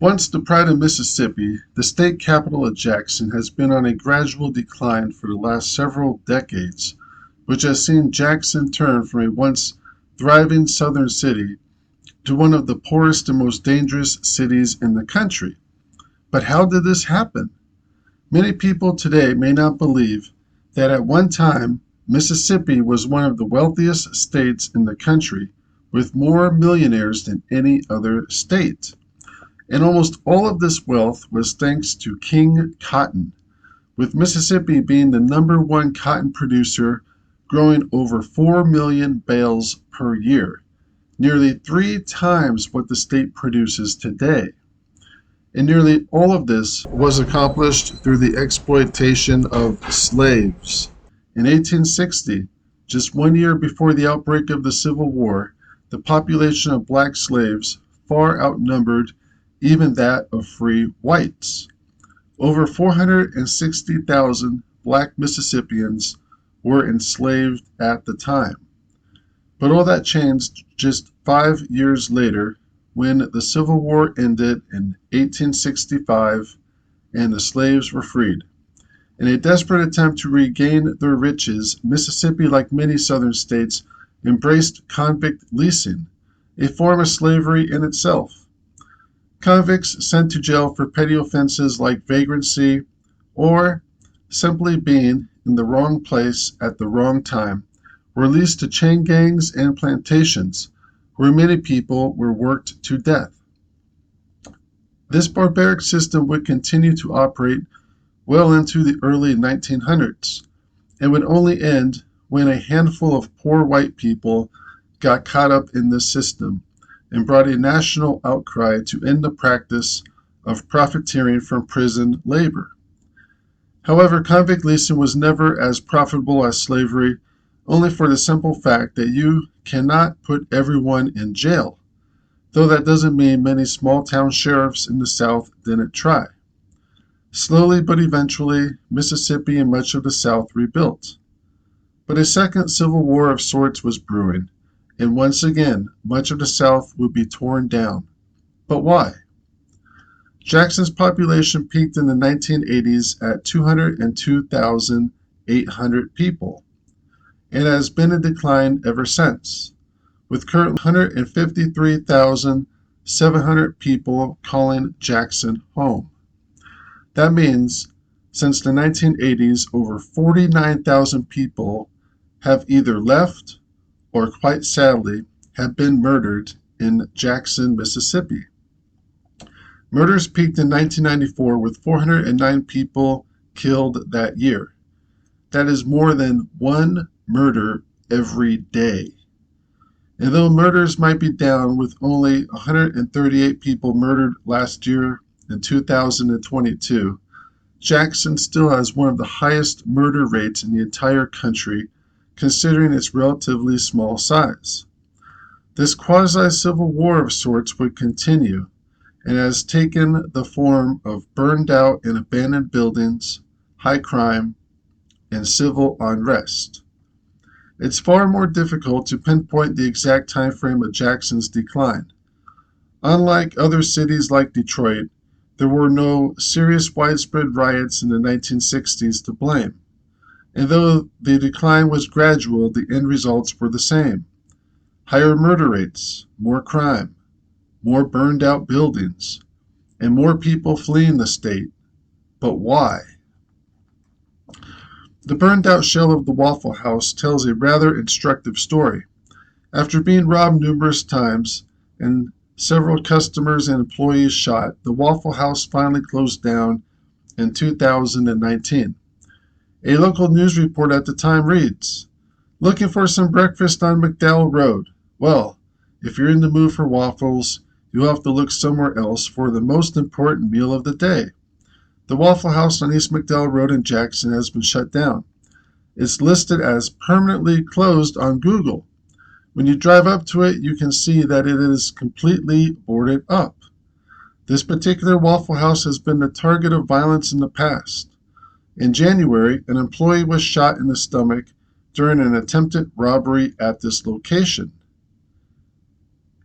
Once the pride of Mississippi, the state capital of Jackson has been on a gradual decline for the last several decades, which has seen Jackson turn from a once thriving southern city to one of the poorest and most dangerous cities in the country. But how did this happen? Many people today may not believe that at one time Mississippi was one of the wealthiest states in the country, with more millionaires than any other state. And almost all of this wealth was thanks to King Cotton, with Mississippi being the number one cotton producer, growing over 4 million bales per year, nearly 3 times what the state produces today. And nearly all of this was accomplished through the exploitation of slaves. In 1860, just 1 year before the outbreak of the Civil War, the population of black slaves far outnumbered even that of free whites. Over 460,000 black Mississippians were enslaved at the time. But all that changed just 5 years later when the Civil War ended in 1865 and the slaves were freed. In a desperate attempt to regain their riches, Mississippi, like many southern states, embraced convict leasing, a form of slavery in itself. Convicts sent to jail for petty offenses like vagrancy or simply being in the wrong place at the wrong time were leased to chain gangs and plantations, where many people were worked to death. This barbaric system would continue to operate well into the early 1900s and would only end when a handful of poor white people got caught up in this system and brought a national outcry to end the practice of profiteering from prison labor. However, convict leasing was never as profitable as slavery, only for the simple fact that you cannot put everyone in jail, though that doesn't mean many small town sheriffs in the South didn't try. Slowly but eventually, Mississippi and much of the South rebuilt. But a second civil war of sorts was brewing, and once again, much of the South would be torn down. But why? Jackson's population peaked in the 1980s at 202,800 people, and has been in decline ever since, with currently 153,700 people calling Jackson home. That means, since the 1980s, over 49,000 people have either left or, quite sadly, have been murdered in Jackson, Mississippi. Murders peaked in 1994 with 409 people killed that year. That is more than one murder every day. And though murders might be down with only 138 people murdered last year in 2022, Jackson still has one of the highest murder rates in the entire country, considering its relatively small size. This quasi-civil war of sorts would continue, and has taken the form of burned out and abandoned buildings, high crime, and civil unrest. It's far more difficult to pinpoint the exact time frame of Jackson's decline. Unlike other cities like Detroit, there were no serious widespread riots in the 1960s to blame. And though the decline was gradual, the end results were the same. Higher murder rates, more crime, more burned out buildings, and more people fleeing the state. But why? The burned out shell of the Waffle House tells a rather instructive story. After being robbed numerous times and several customers and employees shot, the Waffle House finally closed down in 2019. A local news report at the time reads, "Looking for some breakfast on McDowell Road? Well, if you're in the mood for waffles, you'll have to look somewhere else for the most important meal of the day." The Waffle House on East McDowell Road in Jackson has been shut down. It's listed as permanently closed on Google. When you drive up to it, you can see that it is completely boarded up. This particular Waffle House has been the target of violence in the past. In January, an employee was shot in the stomach during an attempted robbery at this location.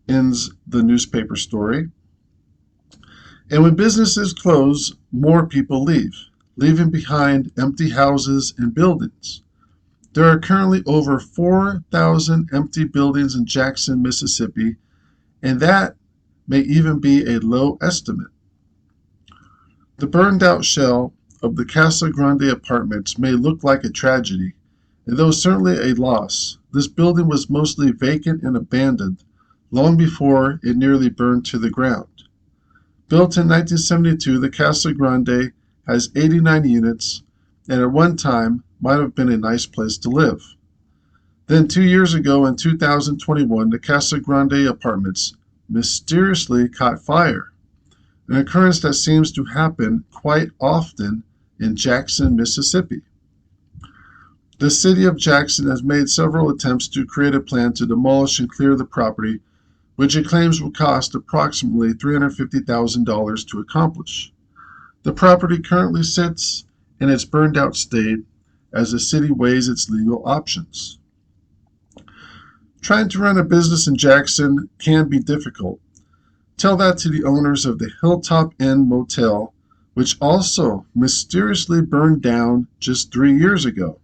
Ends the newspaper story. And when businesses close, more people leave, leaving behind empty houses and buildings. There are currently over 4,000 empty buildings in Jackson, Mississippi, and that may even be a low estimate. The burned out shell of the Casa Grande apartments may look like a tragedy, and though certainly a loss, this building was mostly vacant and abandoned long before it nearly burned to the ground. Built in 1972, the Casa Grande has 89 units and at one time might have been a nice place to live. Then 2 years ago in 2021, the Casa Grande apartments mysteriously caught fire, an occurrence that seems to happen quite often in Jackson, Mississippi. The city of Jackson has made several attempts to create a plan to demolish and clear the property, which it claims will cost approximately $350,000 to accomplish. The property currently sits in its burned out state as the city weighs its legal options. Trying to run a business in Jackson can be difficult. Tell that to the owners of the Hilltop Inn Motel, which also mysteriously burned down just 3 years ago.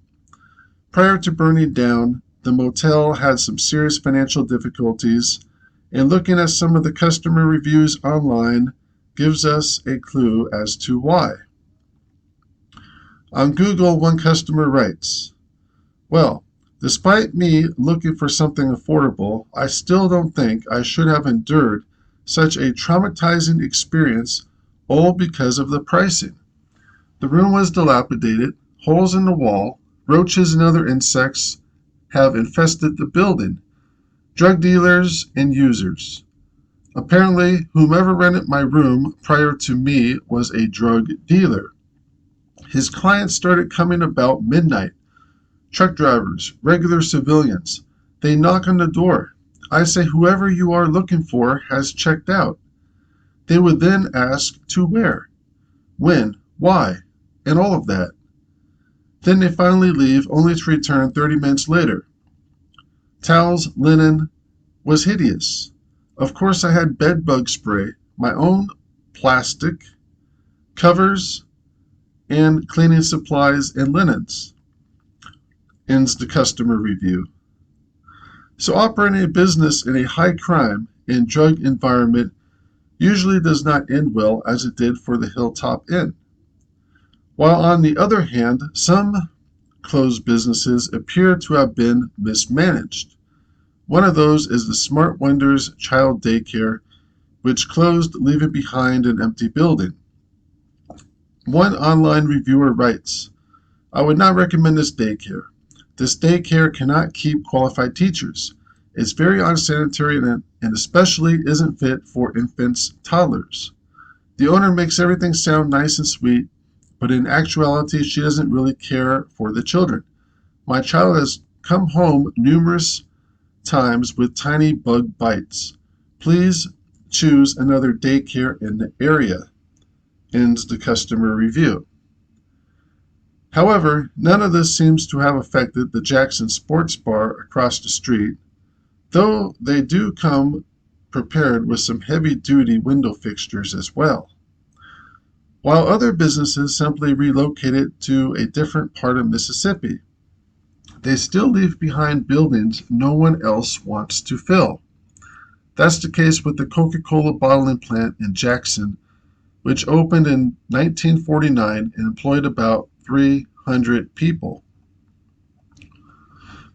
Prior to burning down, the motel had some serious financial difficulties, and looking at some of the customer reviews online gives us a clue as to why. On Google, one customer writes, "Well, despite me looking for something affordable, I still don't think I should have endured such a traumatizing experience, all because of the pricing. The room was dilapidated, holes in the wall, roaches and other insects have infested the building, drug dealers and users. Apparently, whomever rented my room prior to me was a drug dealer. His clients started coming about midnight. Truck drivers, regular civilians. They knock on the door. I say whoever you are looking for has checked out. They would then ask to where, when, why, and all of that. Then they finally leave, only to return 30 minutes later. Towels, linen was hideous. Of course I had bed bug spray, my own plastic, covers, and cleaning supplies and linens," ends the customer review. So operating a business in a high crime and drug environment usually does not end well, as it did for the Hilltop Inn. While on the other hand, some closed businesses appear to have been mismanaged. One of those is the Smart Wonders Child Daycare, which closed, leaving behind an empty building. One online reviewer writes, "I would not recommend this daycare. This daycare cannot keep qualified teachers. It's very unsanitary and especially isn't fit for infants, toddlers. The owner makes everything sound nice and sweet, but in actuality she doesn't really care for the children. My child has come home numerous times with tiny bug bites. Please choose another daycare in the area," ends the customer review. However, none of this seems to have affected the Jackson Sports Bar across the street, though they do come prepared with some heavy-duty window fixtures as well. While other businesses simply relocated to a different part of Mississippi, they still leave behind buildings no one else wants to fill. That's the case with the Coca-Cola bottling plant in Jackson, which opened in 1949 and employed about 300 people.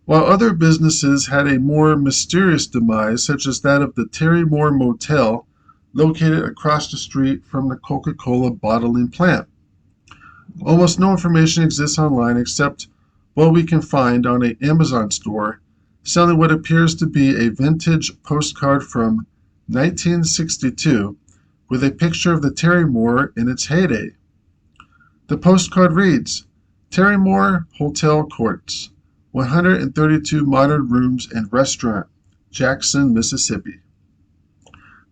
While other businesses had a more mysterious demise, such as that of the Terry Moore Motel, located across the street from the Coca-Cola bottling plant. Almost no information exists online except what we can find on an Amazon store selling what appears to be a vintage postcard from 1962 with a picture of the Terry Moore in its heyday. The postcard reads, "Terry Moore Hotel Courts, 132 modern rooms and restaurant, Jackson, Mississippi."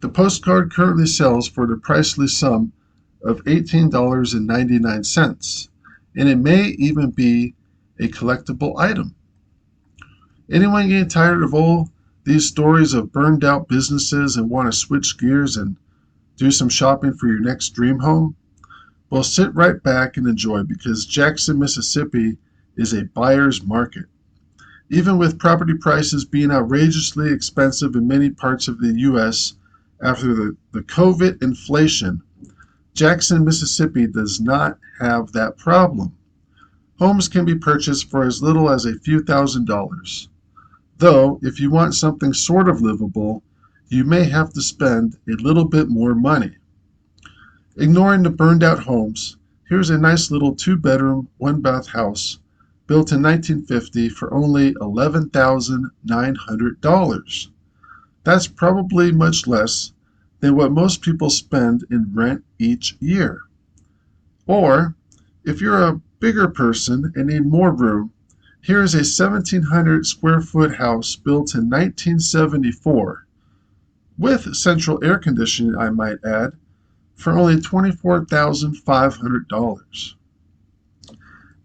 The postcard currently sells for the priceless sum of $18.99, and it may even be a collectible item. Anyone getting tired of all these stories of burned out businesses and want to switch gears and Do some shopping for your next dream home? Well, sit right back and enjoy because Jackson, Mississippi is a buyer's market. Even with property prices being outrageously expensive in many parts of the U.S. after the COVID inflation, Jackson, Mississippi does not have that problem. Homes can be purchased for as little as a few $1,000s. Though, if you want something sort of livable, you may have to spend a little bit more money. Ignoring the burned out homes, here's a nice little 2-bedroom, 1-bath house built in 1950 for only $11,900. That's probably much less than what most people spend in rent each year. Or, if you're a bigger person and need more room, here is a 1,700 square foot house built in 1974, with central air conditioning, I might add, for only $24,500.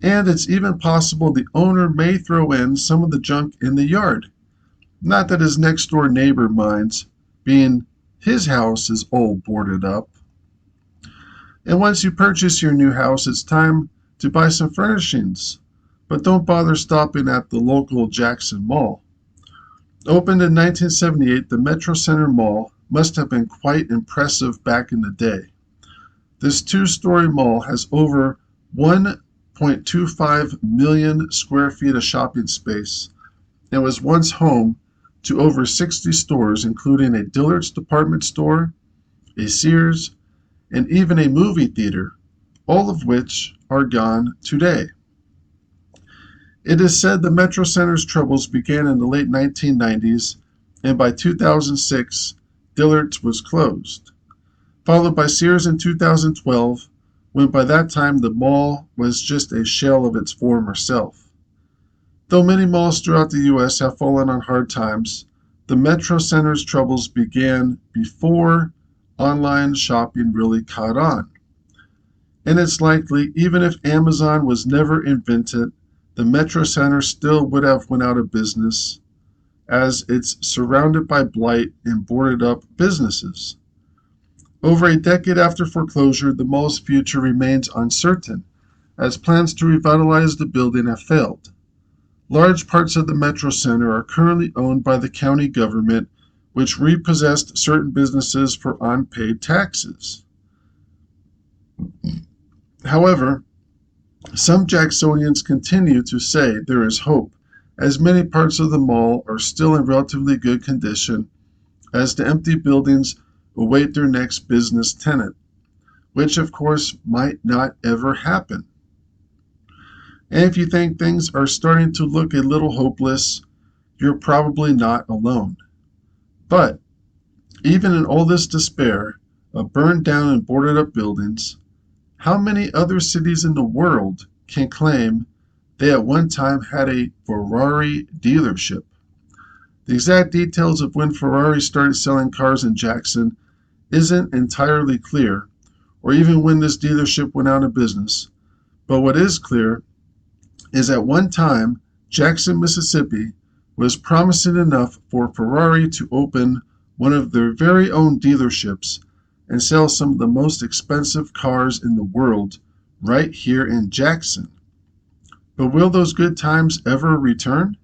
And it's even possible the owner may throw in some of the junk in the yard. Not that his next door neighbor minds, being his house is all boarded up. And once you purchase your new house, it's time to buy some furnishings. But don't bother stopping at the local Jackson Mall. Opened in 1978, the Metro Center Mall must have been quite impressive back in the day. This 2-story mall has over 1.25 million square feet of shopping space and was once home to over 60 stores, including a Dillard's department store, a Sears, and even a movie theater, all of which are gone today. It is said the Metro Center's troubles began in the late 1990s, and by 2006, Dillard's was closed, followed by Sears in 2012, when by that time the mall was just a shell of its former self. Though many malls throughout the U.S. have fallen on hard times, the Metro Center's troubles began before online shopping really caught on. And it's likely, even if Amazon was never invented, the Metro Center still would have went out of business, as it's surrounded by blight and boarded up businesses. Over a decade after foreclosure, the mall's future remains uncertain, as plans to revitalize the building have failed. Large parts of the Metro Center are currently owned by the county government, which repossessed certain businesses for unpaid taxes. However, some Jacksonians continue to say there is hope, as many parts of the mall are still in relatively good condition, as the empty buildings await their next business tenant, which of course might not ever happen. And if you think things are starting to look a little hopeless, you're probably not alone. But even in all this despair of burned down and boarded up buildings, how many other cities in the world can claim they at one time had a Ferrari dealership? The exact details of when Ferrari started selling cars in Jackson isn't entirely clear, or even when this dealership went out of business. But what is clear is at one time, Jackson, Mississippi was promising enough for Ferrari to open one of their very own dealerships and sell some of the most expensive cars in the world right here in Jackson. But will those good times ever return?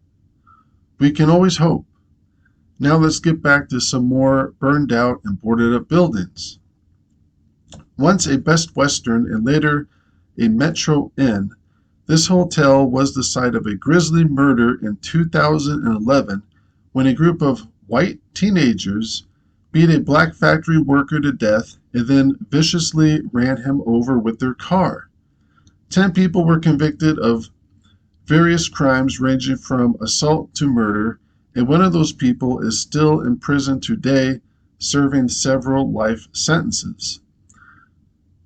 We can always hope. Now let's get back to some more burned out and boarded up buildings. Once a Best Western and later a Metro Inn, this hotel was the site of a grisly murder in 2011 when a group of white teenagers beat a black factory worker to death and then viciously ran him over with their car. 10 people were convicted of various crimes ranging from assault to murder, and one of those people is still in prison today serving several life sentences.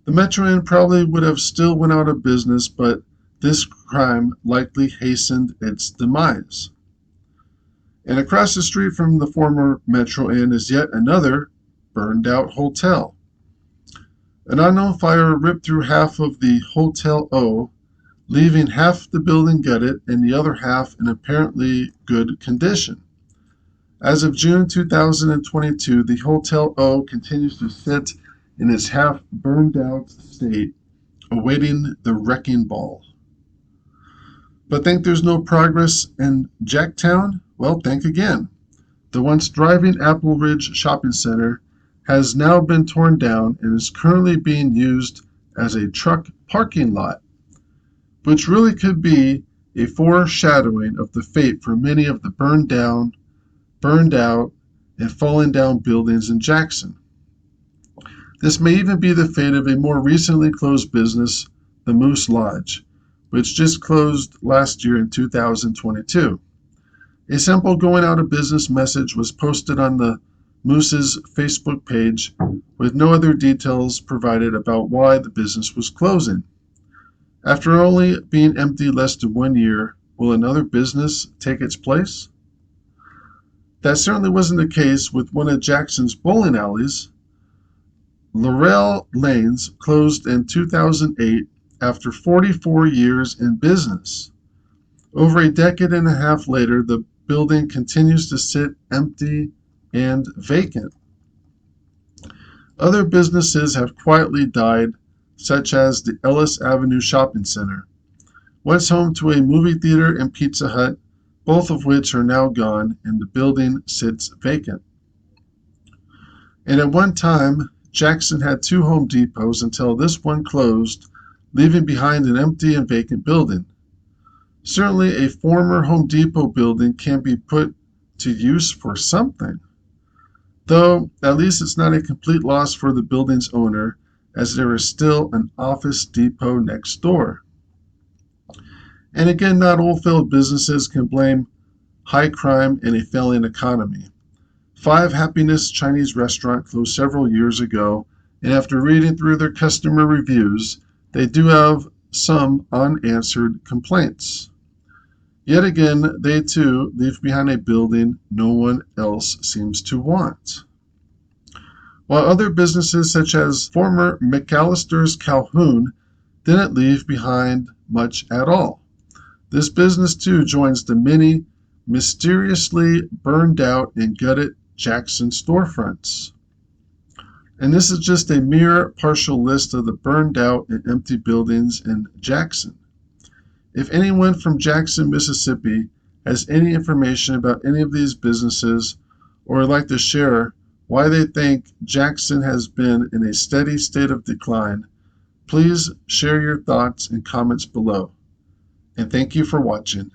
The Metro Inn probably would have still went out of business, but this crime likely hastened its demise. And across the street from the former Metro Inn is yet another burned out hotel. An unknown fire ripped through half of the Hotel O, leaving half the building gutted and the other half in apparently good condition. As of June 2022, the Hotel O continues to sit in its half-burned-out state, awaiting the wrecking ball. But think there's no progress in Jacktown? Well, think again. The once thriving Apple Ridge Shopping Center has now been torn down and is currently being used as a truck parking lot, which really could be a foreshadowing of the fate for many of the burned out, and fallen down buildings in Jackson. This may even be the fate of a more recently closed business, the Moose Lodge, which just closed last year in 2022. A simple going out of business message was posted on the Moose's Facebook page with no other details provided about why the business was closing. After only being empty less than 1 year, will another business take its place? That certainly wasn't the case with one of Jackson's bowling alleys. Laurel Lanes closed in 2008 after 44 years in business. Over a decade and a half later, the building continues to sit empty and vacant. Other businesses have quietly died, such as the Ellis Avenue Shopping Center, once home to a movie theater and Pizza Hut, both of which are now gone, and the building sits vacant. And at one time, Jackson had 2 Home Depots until this one closed, leaving behind an empty and vacant building. Certainly a former Home Depot building can be put to use for something, though at least it's not a complete loss for the building's owner, as there is still an Office Depot next door. And again, not all failed businesses can blame high crime and a failing economy. Five Happiness Chinese restaurant closed several years ago, and after reading through their customer reviews, they do have some unanswered complaints. Yet again, they too leave behind a building no one else seems to want. While other businesses such as former McAllister's Calhoun didn't leave behind much at all. This business too joins the many mysteriously burned out and gutted Jackson storefronts. And this is just a mere partial list of the burned out and empty buildings in Jackson. If anyone from Jackson, Mississippi has any information about any of these businesses or would like to share why they think Jackson has been in a steady state of decline, please share your thoughts and comments below. And thank you for watching.